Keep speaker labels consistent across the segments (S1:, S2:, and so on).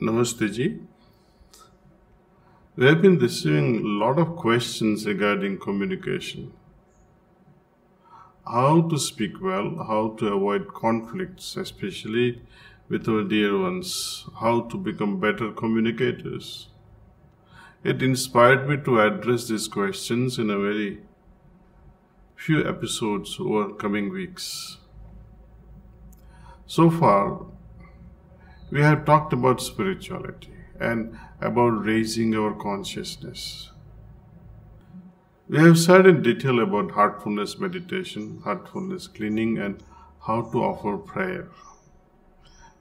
S1: Namaste ji. We have been receiving a lot of questions regarding communication. How to speak well, how to avoid conflicts, especially with our dear ones, how to become better communicators. It inspired me to address these questions in a very few episodes over coming weeks. So far, we have talked about spirituality and about raising our consciousness. We have said in detail about heartfulness meditation, heartfulness cleaning, and how to offer prayer.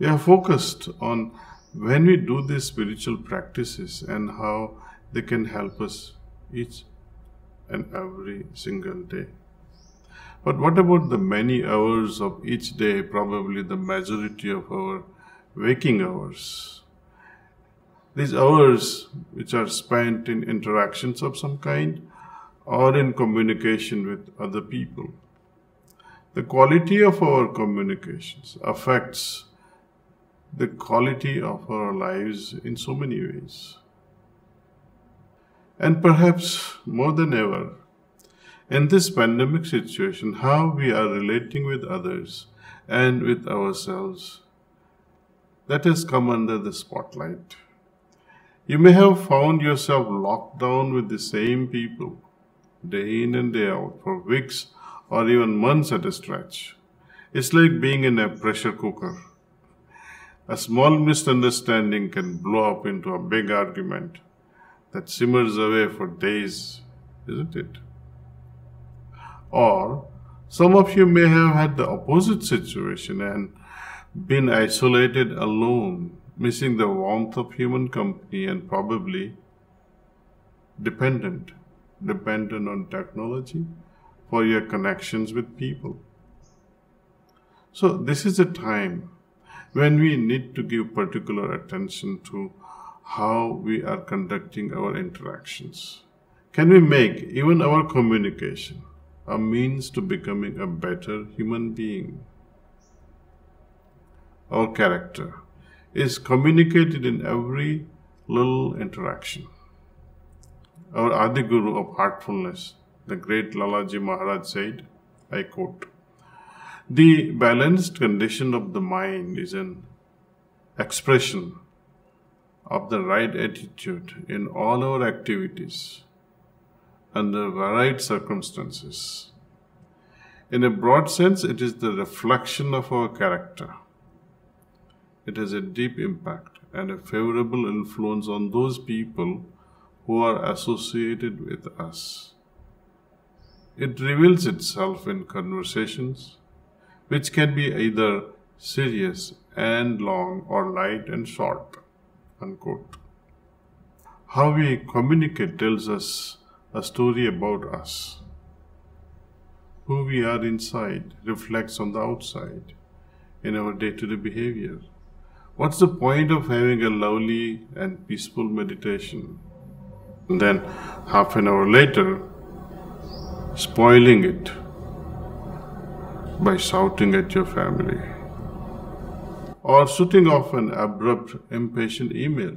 S1: We have focused on when we do these spiritual practices and how they can help us each and every single day. But what about the many hours of each day, probably the majority of our waking hours? These hours which are spent in interactions of some kind or in communication with other people. The quality of our communications affects the quality of our lives in so many ways. And perhaps more than ever, in this pandemic situation, how we are relating with others and with ourselves, that has come under the spotlight. You may have found yourself locked down with the same people, day in and day out, for weeks or even months at a stretch. It's like being in a pressure cooker. A small misunderstanding can blow up into a big argument that simmers away for days, isn't it? Or some of you may have had the opposite situation and been isolated alone, missing the warmth of human company and probably dependent on technology for your connections with people. So this is a time when we need to give particular attention to how we are conducting our interactions. Can we make even our communication a means to becoming a better human being? Our character is communicated in every little interaction. Our Adi Guru of Heartfulness, the great Lalaji Maharaj said, I quote, "The balanced condition of the mind is an expression of the right attitude in all our activities under varied circumstances. In a broad sense, it is the reflection of our character. It has a deep impact and a favorable influence on those people who are associated with us. It reveals itself in conversations, which can be either serious and long or light and short." Unquote. How we communicate tells us a story about us. Who we are inside reflects on the outside in our day-to-day behavior. What's the point of having a lovely and peaceful meditation and then half an hour later spoiling it by shouting at your family or shooting off an abrupt, impatient email?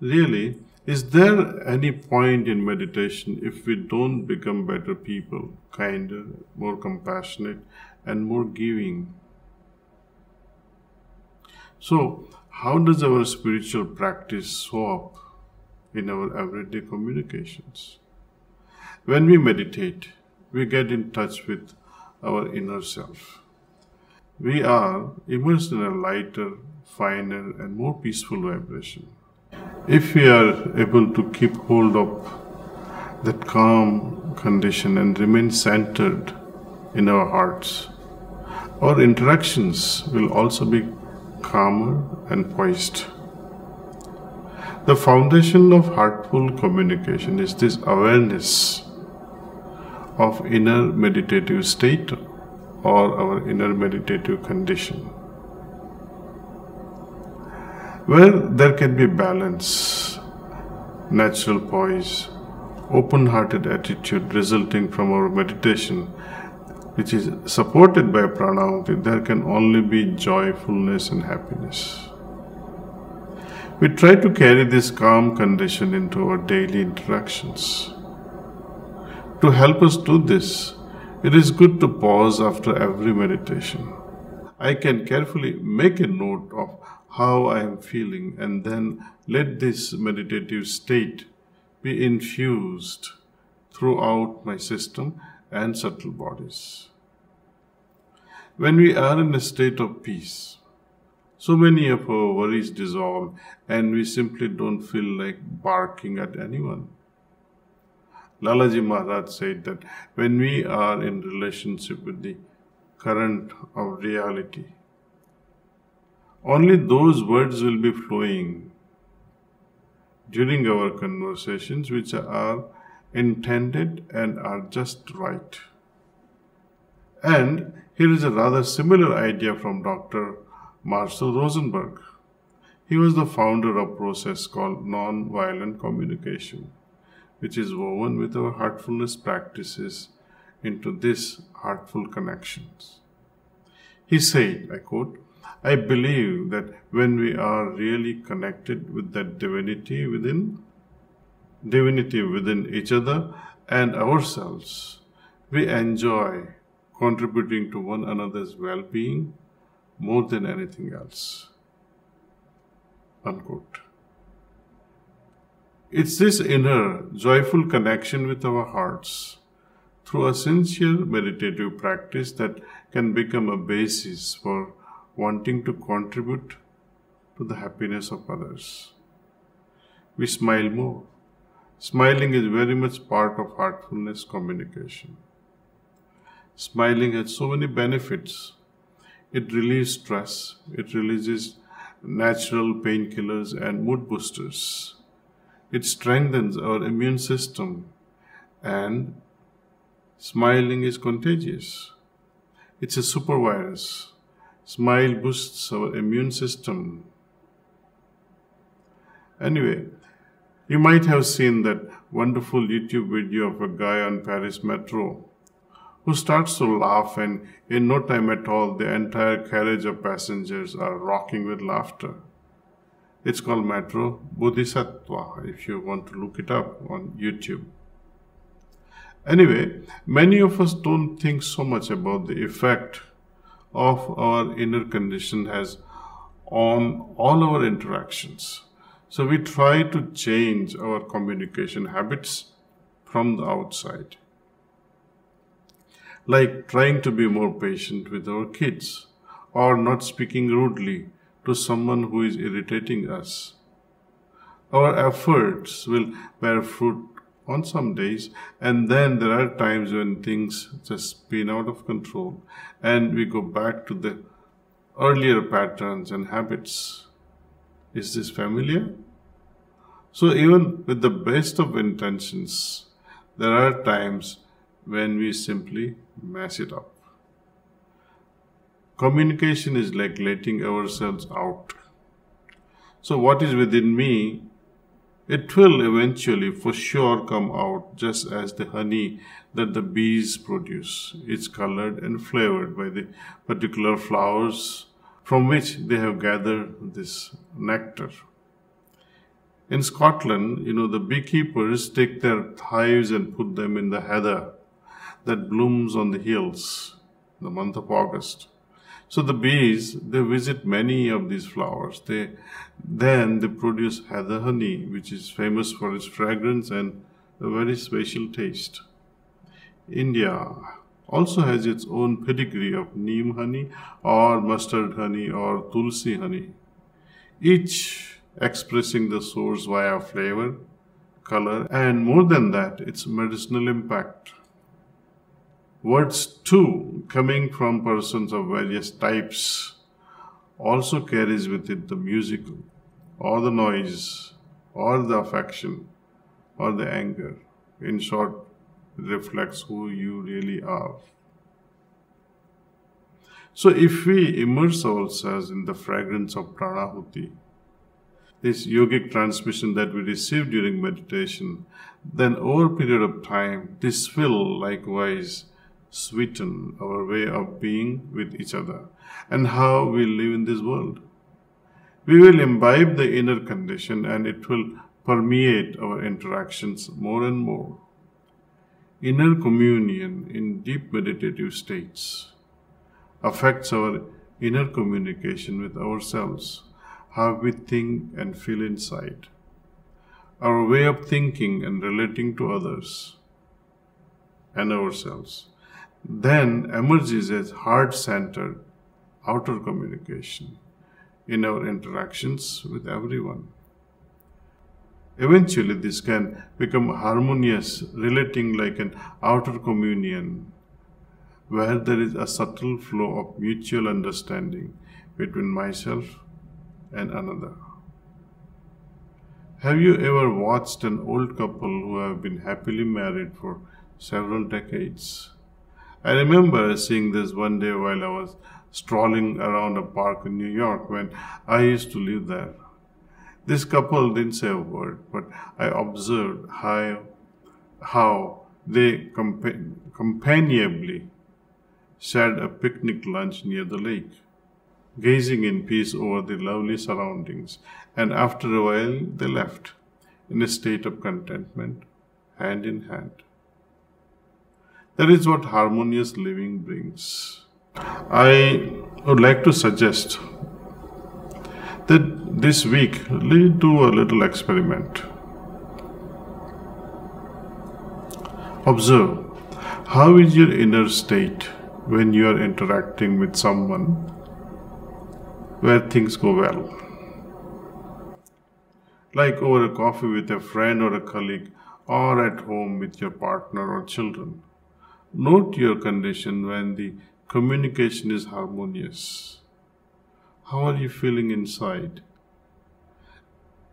S1: Really, is there any point in meditation if we don't become better people, kinder, more compassionate, and more giving? So, how does our spiritual practice show up in our everyday communications? When we meditate, we get in touch with our inner self. We are immersed in a lighter, finer, and more peaceful vibration. If we are able to keep hold of that calm condition and remain centered in our hearts, our interactions will also be calmer and poised. The foundation of heartful communication is this awareness of inner meditative state or our inner meditative condition, where there can be balance, natural poise, open-hearted attitude resulting from our meditation, which is supported by pranayama. There can only be joyfulness and happiness. We try to carry this calm condition into our daily interactions. To help us do this, it is good to pause after every meditation. I can carefully make a note of how I am feeling and then let this meditative state be infused throughout my system and subtle bodies. When we are in a state of peace, so many of our worries dissolve and we simply don't feel like barking at anyone. Lalaji Maharaj said that when we are in relationship with the current of reality, only those words will be flowing during our conversations which are intended and are just right. And here is a rather similar idea from Dr. Marshall Rosenberg. He was the founder of a process called non-violent communication, which is woven with our heartfulness practices into these heartful connections. He said, I quote, "I believe that when we are really connected with that divinity within each other and ourselves, we enjoy contributing to one another's well-being more than anything else." Unquote. It's this inner, joyful connection with our hearts through a sincere meditative practice that can become a basis for wanting to contribute to the happiness of others. We smile more. Smiling is very much part of heartfulness communication. Smiling has so many benefits. It relieves stress, it releases natural painkillers and mood boosters. It strengthens our immune system, and smiling is contagious. It's a super virus. Smile boosts our immune system. Anyway, you might have seen that wonderful YouTube video of a guy on Paris metro who starts to laugh, and in no time at all, the entire carriage of passengers are rocking with laughter. It's called Metro Bodhisattva, if you want to look it up on YouTube. Anyway, many of us don't think so much about the effect of our inner condition has on all our interactions. So we try to change our communication habits from the outside. Like trying to be more patient with our kids, or not speaking rudely to someone who is irritating us. Our efforts will bear fruit on some days, and then there are times when things just spin out of control and we go back to the earlier patterns and habits. Is this familiar? So even with the best of intentions, there are times when we simply mess it up. Communication is like letting ourselves out. So what is within me, it will eventually for sure come out, just as the honey that the bees produce. It's colored and flavored by the particular flowers from which they have gathered this nectar. In Scotland, the beekeepers take their hives and put them in the heather that blooms on the hills in the month of August. So the bees, they visit many of these flowers. Then they produce heather honey, which is famous for its fragrance and a very special taste. India also has its own pedigree of neem honey or mustard honey or tulsi honey, each expressing the source via flavor, color, and more than that, its medicinal impact. Words too, coming from persons of various types, also carries with it the music, or the noise, or the affection, or the anger. In short, it reflects who you really are. So if we immerse ourselves in the fragrance of pranahuti, this yogic transmission that we receive during meditation, then over a period of time, this will likewise sweeten our way of being with each other and how we live in this world. We will imbibe the inner condition and it will permeate our interactions more and more. Inner communion in deep meditative states affects our inner communication with ourselves, how we think and feel inside, our way of thinking and relating to others and ourselves. Then emerges as heart-centered outer communication in our interactions with everyone. Eventually, this can become harmonious, relating like an outer communion, where there is a subtle flow of mutual understanding between myself and another. Have you ever watched an old couple who have been happily married for several decades? I remember seeing this one day while I was strolling around a park in New York when I used to live there. This couple didn't say a word, but I observed how they companionably shared a picnic lunch near the lake, gazing in peace over the lovely surroundings, and after a while they left in a state of contentment, hand in hand. That is what harmonious living brings. I would like to suggest that this week, let's do a little experiment. Observe, how is your inner state when you are interacting with someone where things go well? Like over a coffee with a friend or a colleague, or at home with your partner or children. Note your condition when the communication is harmonious. How are you feeling inside?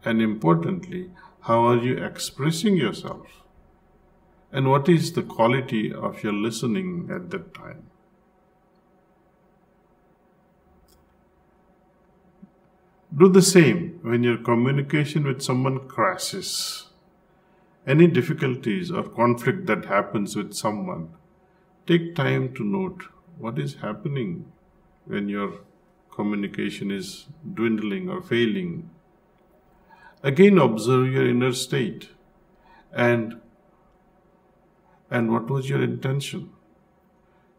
S1: And importantly, how are you expressing yourself? And what is the quality of your listening at that time? Do the same when your communication with someone crashes. Any difficulties or conflict that happens with someone, take time to note what is happening when your communication is dwindling or failing. Again, observe your inner state and what was your intention?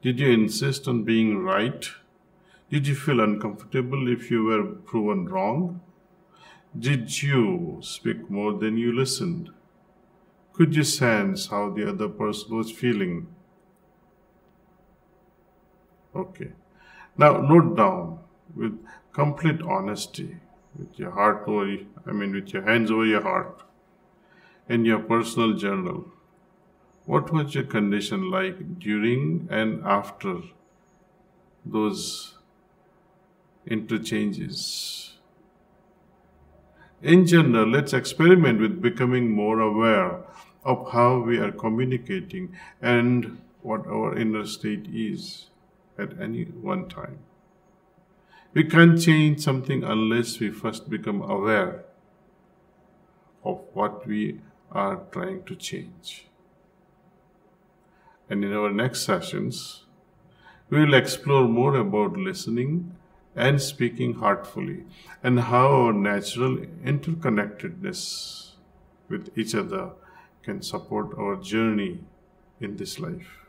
S1: Did you insist on being right? Did you feel uncomfortable if you were proven wrong? Did you speak more than you listened? Could you sense how the other person was feeling? Okay. Now note down with complete honesty, with your with your hands over your heart, in your personal journal, what was your condition like during and after those interchanges? In general, let's experiment with becoming more aware of how we are communicating and what our inner state is at any one time. We can't change something unless we first become aware of what we are trying to change. And in our next sessions, we will explore more about listening and speaking heartfully and how our natural interconnectedness with each other can support our journey in this life.